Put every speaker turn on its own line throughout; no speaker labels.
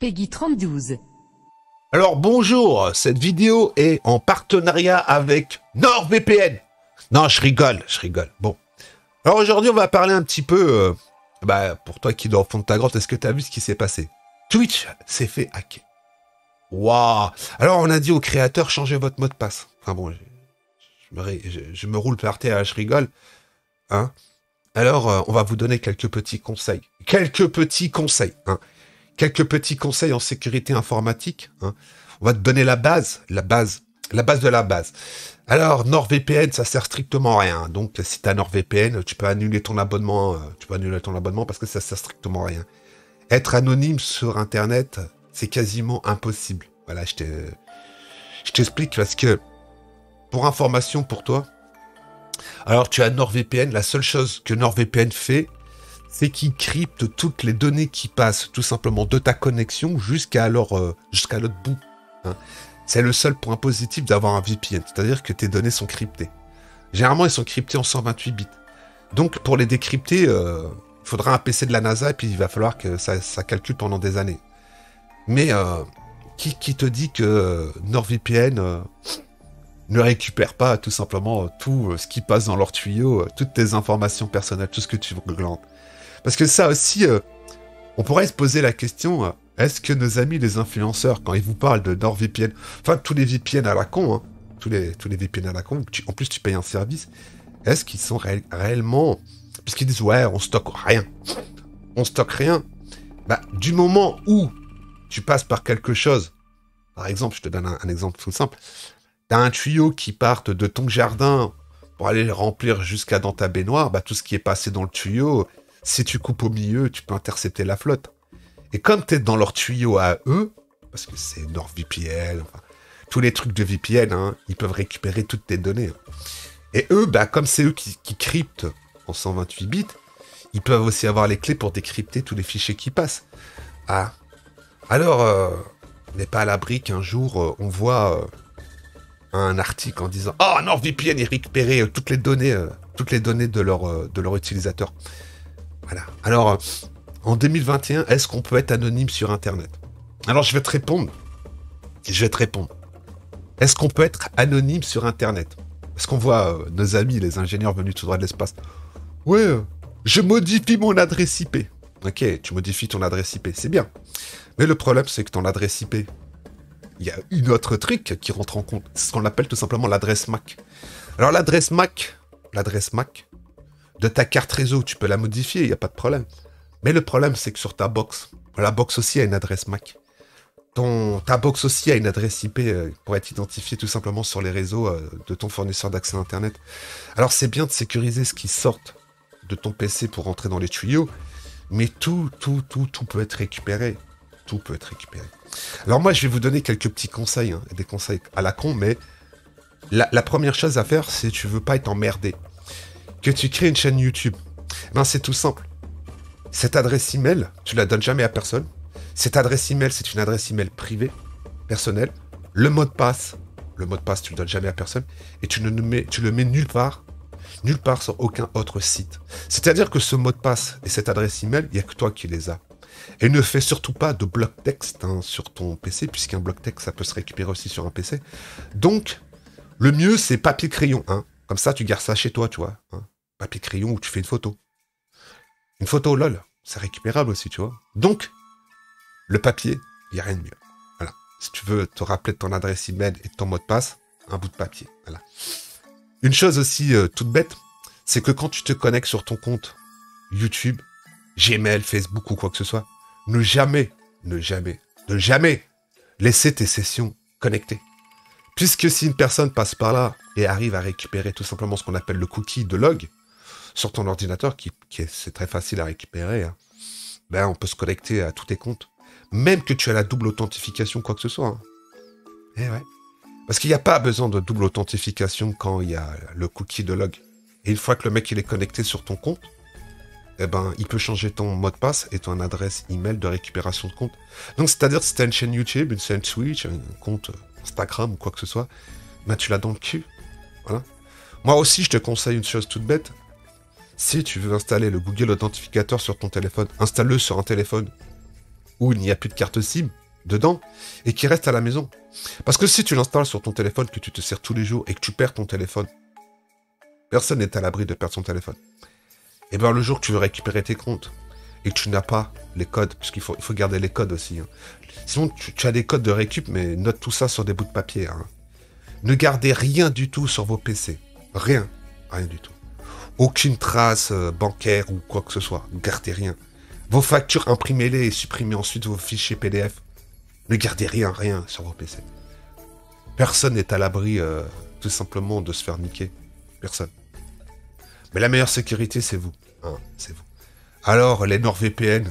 Peggy 32.
Alors bonjour, cette vidéo est en partenariat avec NordVPN. Non, je rigole. Bon. Alors aujourd'hui, on va parler un petit peu, pour toi qui dors au fond de ta grotte, est-ce que tu as vu ce qui s'est passé? Twitch s'est fait hacker. Waouh. Alors on a dit aux créateurs, changez votre mot de passe. Enfin bon, je me roule par terre, je rigole. Hein. Alors, on va vous donner quelques petits conseils. Quelques petits conseils en sécurité informatique. Hein. On va te donner la base de la base. Alors, NordVPN, ça sert strictement à rien. Donc, si tu as NordVPN, tu peux annuler ton abonnement. Parce que ça sert strictement à rien. Être anonyme sur Internet, c'est quasiment impossible. Voilà, je t'explique parce que, pour information pour toi, alors tu as NordVPN, la seule chose que NordVPN fait, c'est qu'il crypte toutes les données qui passent tout simplement de ta connexion jusqu'à l'autre bout. Hein. C'est le seul point positif d'avoir un VPN, c'est-à-dire que tes données sont cryptées. Généralement, elles sont cryptées en 128 bits. Donc, pour les décrypter, il faudra un PC de la NASA et puis il va falloir que ça calcule pendant des années. Mais qui te dit que NordVPN ne récupère pas tout simplement tout ce qui passe dans leur tuyau, toutes tes informations personnelles, tout ce que tu glandes. Parce que ça aussi, on pourrait se poser la question, est-ce que nos amis les influenceurs, quand ils vous parlent de NordVPN, enfin tous les VPN à la con, hein, tous les VPN à la con, en plus tu payes un service, est-ce qu'ils sont réellement... Puisqu'ils disent, ouais, on stocke rien. On stocke rien. Du moment où tu passes par quelque chose, par exemple, je te donne un exemple tout simple, t'as un tuyau qui part de ton jardin pour aller le remplir jusqu'à dans ta baignoire, tout ce qui est passé dans le tuyau, si tu coupes au milieu, tu peux intercepter la flotte. Et comme t'es dans leur tuyau à eux, parce que c'est NordVPN, enfin, tous les trucs de VPN, hein, ils peuvent récupérer toutes tes données. Et eux, comme c'est eux qui cryptent en 128 bits, ils peuvent aussi avoir les clés pour décrypter tous les fichiers qui passent. Ah. Alors, on n'est pas à l'abri qu'un jour, on voit... un article en disant « Oh, NordVPN, il récupérait toutes les données de leur utilisateur. » Voilà. Alors, en 2021, est-ce qu'on peut être anonyme sur Internet? Alors, je vais te répondre. Est-ce qu'on peut être anonyme sur Internet? Est-ce qu'on voit nos amis, les ingénieurs venus tout droit de l'espace? Ouais, je modifie mon adresse IP. Ok, tu modifies ton adresse IP, c'est bien. Mais le problème, c'est que ton adresse IP... il y a une autre truc qui rentre en compte. C'est ce qu'on appelle tout simplement l'adresse MAC. Alors l'adresse MAC de ta carte réseau, tu peux la modifier, il n'y a pas de problème. Mais le problème, c'est que sur ta box, la box aussi a une adresse MAC. Ta box aussi a une adresse IP pour être identifiée tout simplement sur les réseaux de ton fournisseur d'accès à Internet. Alors c'est bien de sécuriser ce qui sort de ton PC pour rentrer dans les tuyaux, mais tout peut être récupéré. Tout peut être récupéré. Alors moi, je vais vous donner quelques petits conseils, hein, des conseils à la con, mais la première chose à faire, c'est tu veux pas être emmerdé. Que tu crées une chaîne YouTube. C'est tout simple. Cette adresse email, tu la donnes jamais à personne. Cette adresse email, c'est une adresse email privée, personnelle. Le mot de passe, tu le donnes jamais à personne. Et tu le mets nulle part sur aucun autre site. C'est-à-dire que ce mot de passe et cette adresse email, il n'y a que toi qui les as. Et ne fais surtout pas de bloc texte sur ton PC, puisqu'un bloc texte, ça peut se récupérer aussi sur un PC. Donc, le mieux, c'est papier-crayon. Hein. Comme ça, tu gardes ça chez toi, tu vois. Hein. Papier-crayon où tu fais une photo. Une photo, lol, c'est récupérable aussi, tu vois. Donc, le papier, il n'y a rien de mieux. Voilà. Si tu veux te rappeler de ton adresse email et de ton mot de passe, un bout de papier. Voilà. Une chose aussi toute bête, c'est que quand tu te connectes sur ton compte YouTube, Gmail, Facebook ou quoi que ce soit, ne jamais laisser tes sessions connectées. Puisque si une personne passe par là et arrive à récupérer tout simplement ce qu'on appelle le cookie de log sur ton ordinateur, c'est très facile à récupérer, hein, on peut se connecter à tous tes comptes. Même que tu as la double authentification, quoi que ce soit. Hein. Eh ouais. Parce qu'il n'y a pas besoin de double authentification quand il y a le cookie de log. Et une fois que le mec il est connecté sur ton compte, il peut changer ton mot de passe et ton adresse email de récupération de compte. Donc, c'est-à-dire, si tu as une chaîne YouTube, une chaîne Twitch, un compte Instagram ou quoi que ce soit, tu l'as dans le cul. Voilà. Moi aussi, je te conseille une chose toute bête. Si tu veux installer le Google Authentificator sur ton téléphone, installe-le sur un téléphone où il n'y a plus de carte SIM dedans et qui reste à la maison. Parce que si tu l'installes sur ton téléphone, que tu te sers tous les jours et que tu perds ton téléphone, personne n'est à l'abri de perdre son téléphone. Et bien le jour que tu veux récupérer tes comptes et que tu n'as pas les codes, parce qu'il faut garder les codes aussi. Hein. Sinon, tu as des codes de récup, mais note tout ça sur des bouts de papier. Hein. Ne gardez rien du tout sur vos PC. Rien. Rien du tout. Aucune trace bancaire ou quoi que ce soit. Ne gardez rien. Vos factures, imprimez-les et supprimez ensuite vos fichiers PDF. Ne gardez rien sur vos PC. Personne n'est à l'abri, tout simplement, de se faire niquer. Personne. Mais la meilleure sécurité, c'est vous. Hein, c'est vous. Alors, les NordVPN,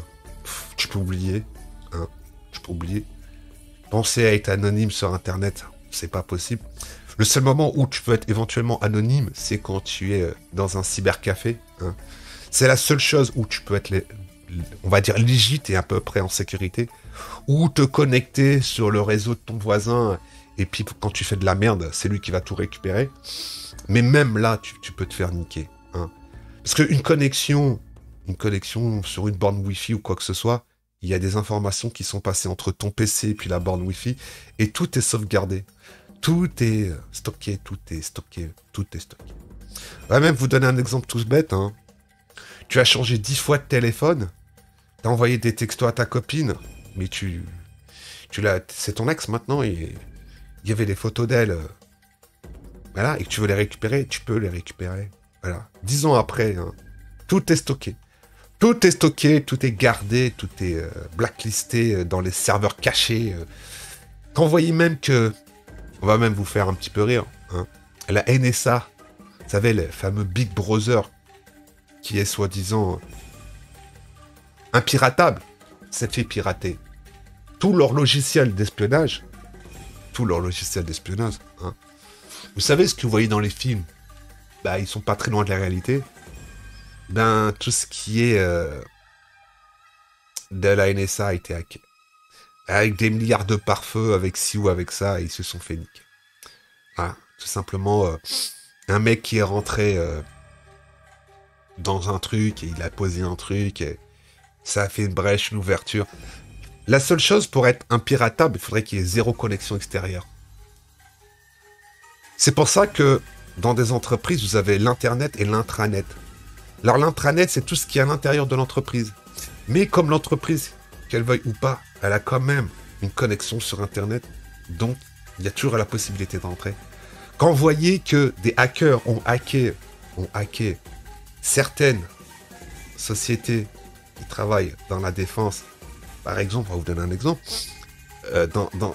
tu peux oublier. Hein, tu peux oublier. Pensez à être anonyme sur Internet. C'est pas possible. Le seul moment où tu peux être éventuellement anonyme, c'est quand tu es dans un cybercafé. Hein. C'est la seule chose où tu peux être, on va dire, légit et à peu près en sécurité. Ou te connecter sur le réseau de ton voisin. Et puis, quand tu fais de la merde, c'est lui qui va tout récupérer. Mais même là, tu peux te faire niquer. Hein. Parce qu'une connexion sur une borne Wi-Fi ou quoi que ce soit, il y a des informations qui sont passées entre ton PC et puis la borne Wi-Fi. Et tout est sauvegardé. Tout est stocké, tout est stocké. On va même vous donner un exemple tout bête. Hein. Tu as changé 10 fois de téléphone, t'as envoyé des textos à ta copine, mais c'est ton ex maintenant, et il y avait des photos d'elle, voilà, et que tu veux les récupérer, tu peux les récupérer. Voilà. 10 ans après, hein, tout est stocké. Tout est stocké, tout est gardé, tout est blacklisté dans les serveurs cachés. Quand vous voyez même que... On va même vous faire un petit peu rire. Hein. La NSA, vous savez, le fameux Big Brother, qui est soi-disant impiratable, s'est fait pirater. Tout leur logiciel d'espionnage. Hein. Vous savez ce que vous voyez dans les films? Bah, ils sont pas très loin de la réalité. Ben, tout ce qui est de la NSA a été hacké. Avec des milliards de pare-feu, avec ci ou avec ça, ils se sont fait niquer. Voilà, tout simplement, un mec qui est rentré dans un truc, et il a posé un truc, et ça a fait une brèche, une ouverture. La seule chose, pour être impiratable, il faudrait qu'il y ait 0 connexion extérieure. C'est pour ça que, dans des entreprises, vous avez l'internet et l'intranet. Alors l'intranet, c'est tout ce qui est à l'intérieur de l'entreprise. Mais comme l'entreprise, qu'elle veuille ou pas, elle a quand même une connexion sur Internet, donc il y a toujours la possibilité d'entrer. Quand vous voyez que des hackers ont hacké certaines sociétés qui travaillent dans la défense, par exemple, on va vous donner un exemple,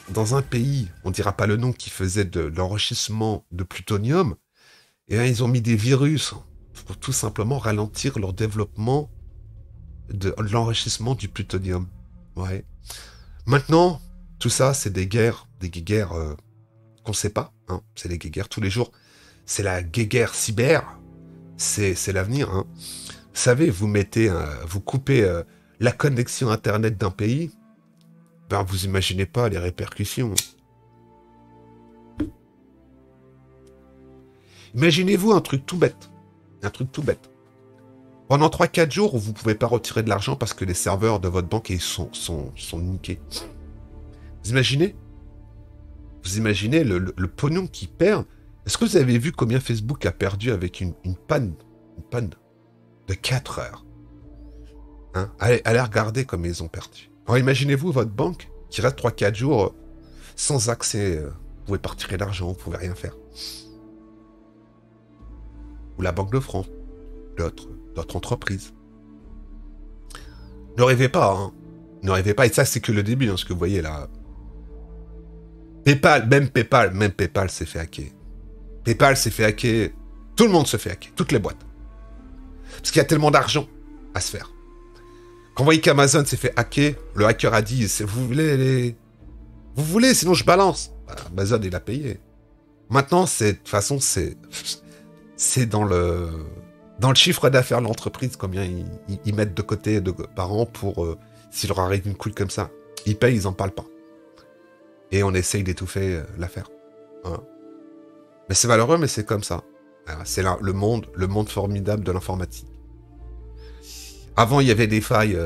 dans un pays, on ne dira pas le nom, qui faisait de l'enrichissement de plutonium, et bien, ils ont mis des virus pour tout simplement ralentir leur développement de l'enrichissement du plutonium. Ouais. Maintenant, tout ça, c'est des guerres qu'on ne sait pas. Hein. C'est des guerres tous les jours. C'est la guerre cyber. C'est l'avenir. Hein. Vous savez, vous coupez la connexion Internet d'un pays. Ben, vous imaginez pas les répercussions. Imaginez-vous un truc tout bête. Pendant 3-4 jours, vous ne pouvez pas retirer de l'argent parce que les serveurs de votre banque sont niqués. Vous imaginez le pognon qu'ils perdent? Est-ce que vous avez vu combien Facebook a perdu avec une panne de 4 heures? Hein? Allez regarder comme ils ont perdu. Alors imaginez-vous votre banque qui reste 3-4 jours sans accès. Vous pouvez pas retirer l'argent, vous pouvez rien faire. Ou la Banque de France, d'autres entreprises. Ne rêvez pas, hein. Ne rêvez pas, et ça c'est que le début, hein, ce que vous voyez là. Même PayPal s'est fait hacker. PayPal s'est fait hacker. Tout le monde se fait hacker, toutes les boîtes. Parce qu'il y a tellement d'argent à se faire. Quand vous voyez qu'Amazon s'est fait hacker, le hacker a dit, vous voulez, sinon je balance. Amazon, il a payé. Maintenant, de toute façon, c'est dans le chiffre d'affaires de l'entreprise, combien ils mettent de côté par an pour, s'il leur arrive une couille comme ça. Ils payent, ils en parlent pas. Et on essaye d'étouffer l'affaire. Voilà. Mais c'est malheureux, mais c'est comme ça. Voilà, c'est le monde formidable de l'informatique. Avant, il y avait des failles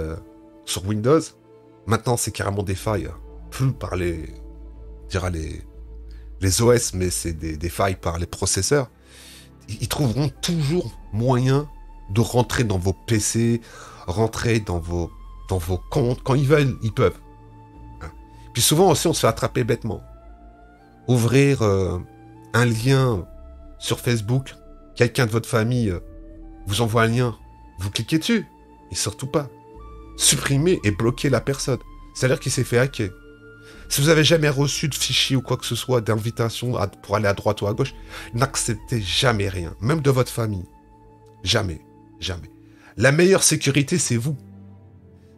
sur Windows. Maintenant, c'est carrément des failles. Plus par les... on dira les OS, mais c'est des failles par les processeurs. Ils trouveront toujours moyen de rentrer dans vos PC, rentrer dans vos comptes. Quand ils veulent, ils peuvent. Hein. Puis souvent aussi, on se fait attraper bêtement. Ouvrir un lien sur Facebook, quelqu'un de votre famille vous envoie un lien, vous cliquez dessus. Et surtout pas. Supprimer et bloquer la personne. C'est-à-dire qu'il s'est fait hacker. Si vous avez jamais reçu de fichier ou quoi que ce soit, d'invitation pour aller à droite ou à gauche, n'acceptez jamais rien, même de votre famille. Jamais, jamais. La meilleure sécurité, c'est vous.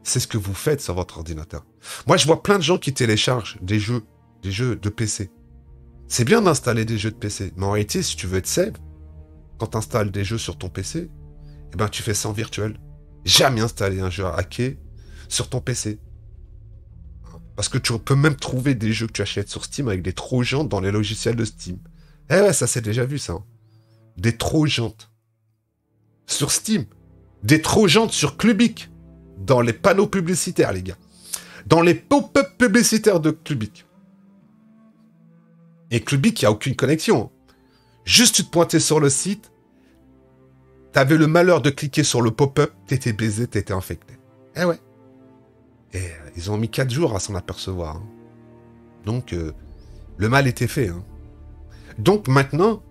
C'est ce que vous faites sur votre ordinateur. Moi, je vois plein de gens qui téléchargent des jeux de PC. C'est bien d'installer des jeux de PC, mais en réalité, si tu veux être safe, quand tu installes des jeux sur ton PC, eh ben, tu fais ça en virtuel. Jamais installer un jeu hacké sur ton PC. Parce que tu peux même trouver des jeux que tu achètes sur Steam avec des trojans dans les logiciels de Steam. Eh ouais, ça c'est déjà vu ça. Hein. Des trojans. Sur Steam. Des trojans sur Clubic. Dans les panneaux publicitaires, les gars. Dans les pop-up publicitaires de Clubic. Et Clubic, il n'y a aucune connexion. Hein. Juste tu te pointais sur le site, t'avais le malheur de cliquer sur le pop-up, t'étais baisé, t'étais infecté. Eh ouais. Et ils ont mis 4 jours à s'en apercevoir. Hein. Donc, le mal était fait. Hein. Donc maintenant,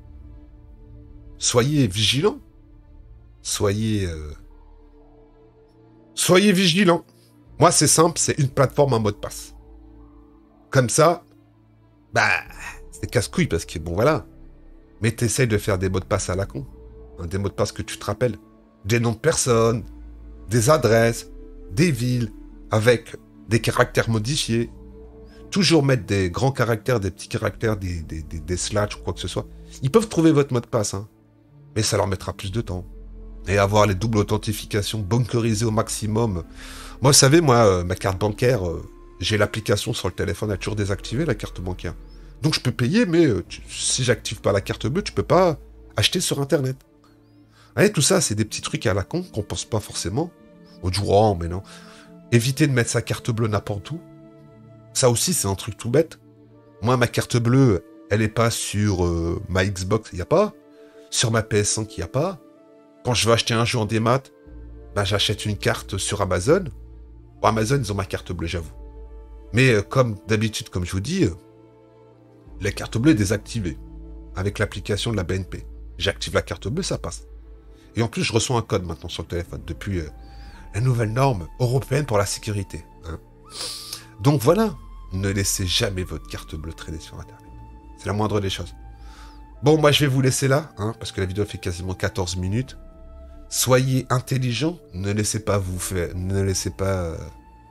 soyez vigilants. Soyez vigilants. Moi, c'est simple, c'est une plateforme, un mot de passe. Comme ça, bah, c'est casse-couille parce que, bon, voilà. Mais t'essayes de faire des mots de passe à la con. Hein, des mots de passe que tu te rappelles. Des noms de personnes, des adresses, des villes, avec des caractères modifiés. Toujours mettre des grands caractères, des petits caractères, des slash ou quoi que ce soit. Ils peuvent trouver votre mot de passe, hein. Mais ça leur mettra plus de temps. Et avoir les doubles authentifications bunkerisées au maximum. Moi, vous savez, ma carte bancaire, j'ai l'application sur le téléphone, elle est toujours désactivée, la carte bancaire. Donc je peux payer, mais si j'active pas la carte bleue, tu peux pas acheter sur Internet. Et tout ça, c'est des petits trucs à la con qu'on pense pas forcément. On dit, oh, mais non. Éviter de mettre sa carte bleue n'importe où. Ça aussi, c'est un truc tout bête. Moi, ma carte bleue, elle est pas sur ma Xbox, il n'y a pas. Sur ma PS5, il n'y a pas. Quand je veux acheter un jeu en démat, bah, j'achète une carte sur Amazon. Bon, Amazon, ils ont ma carte bleue, j'avoue. Mais comme d'habitude, comme je vous dis, la carte bleue est désactivée. Avec l'application de la BNP. J'active la carte bleue, ça passe. Et en plus, je reçois un code maintenant sur le téléphone, depuis la nouvelle norme européenne pour la sécurité. Hein. Donc voilà, ne laissez jamais votre carte bleue traîner sur Internet. C'est la moindre des choses. Bon, moi je vais vous laisser là, hein, parce que la vidéo fait quasiment 14 minutes. Soyez intelligents, ne laissez pas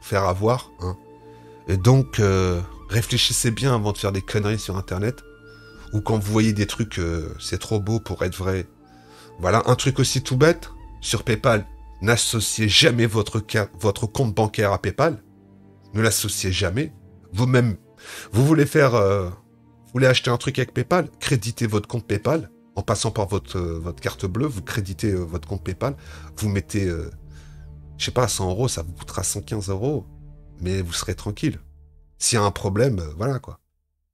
faire avoir. Hein. Et donc, réfléchissez bien avant de faire des conneries sur Internet. Ou quand vous voyez des trucs, c'est trop beau pour être vrai. Voilà, un truc aussi tout bête, sur PayPal, n'associez jamais votre compte bancaire à PayPal. Ne l'associez jamais. Vous-même, vous voulez acheter un truc avec PayPal, créditez votre compte PayPal, en passant par votre carte bleue, vous créditez votre compte PayPal, vous mettez, je sais pas, 100 €, ça vous coûtera 115 €, mais vous serez tranquille. S'il y a un problème, voilà quoi.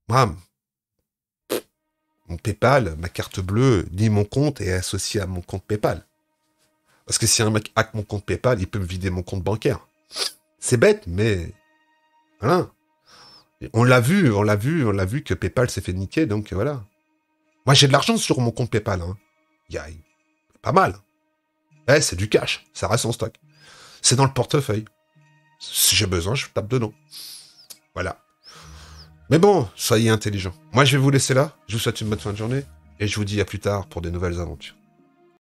Moi, mon PayPal, ma carte bleue, ni mon compte est associé à mon compte PayPal. Parce que si un mec hack mon compte PayPal, il peut me vider mon compte bancaire. C'est bête, mais voilà. On l'a vu que PayPal s'est fait niquer, donc voilà. Moi, j'ai de l'argent sur mon compte PayPal. Hein. Il y a pas mal. Eh, c'est du cash, ça reste en stock. C'est dans le portefeuille. Si j'ai besoin, je tape dedans. Voilà. Mais bon, soyez intelligents. Moi, je vais vous laisser là. Je vous souhaite une bonne fin de journée. Et je vous dis à plus tard pour de nouvelles aventures.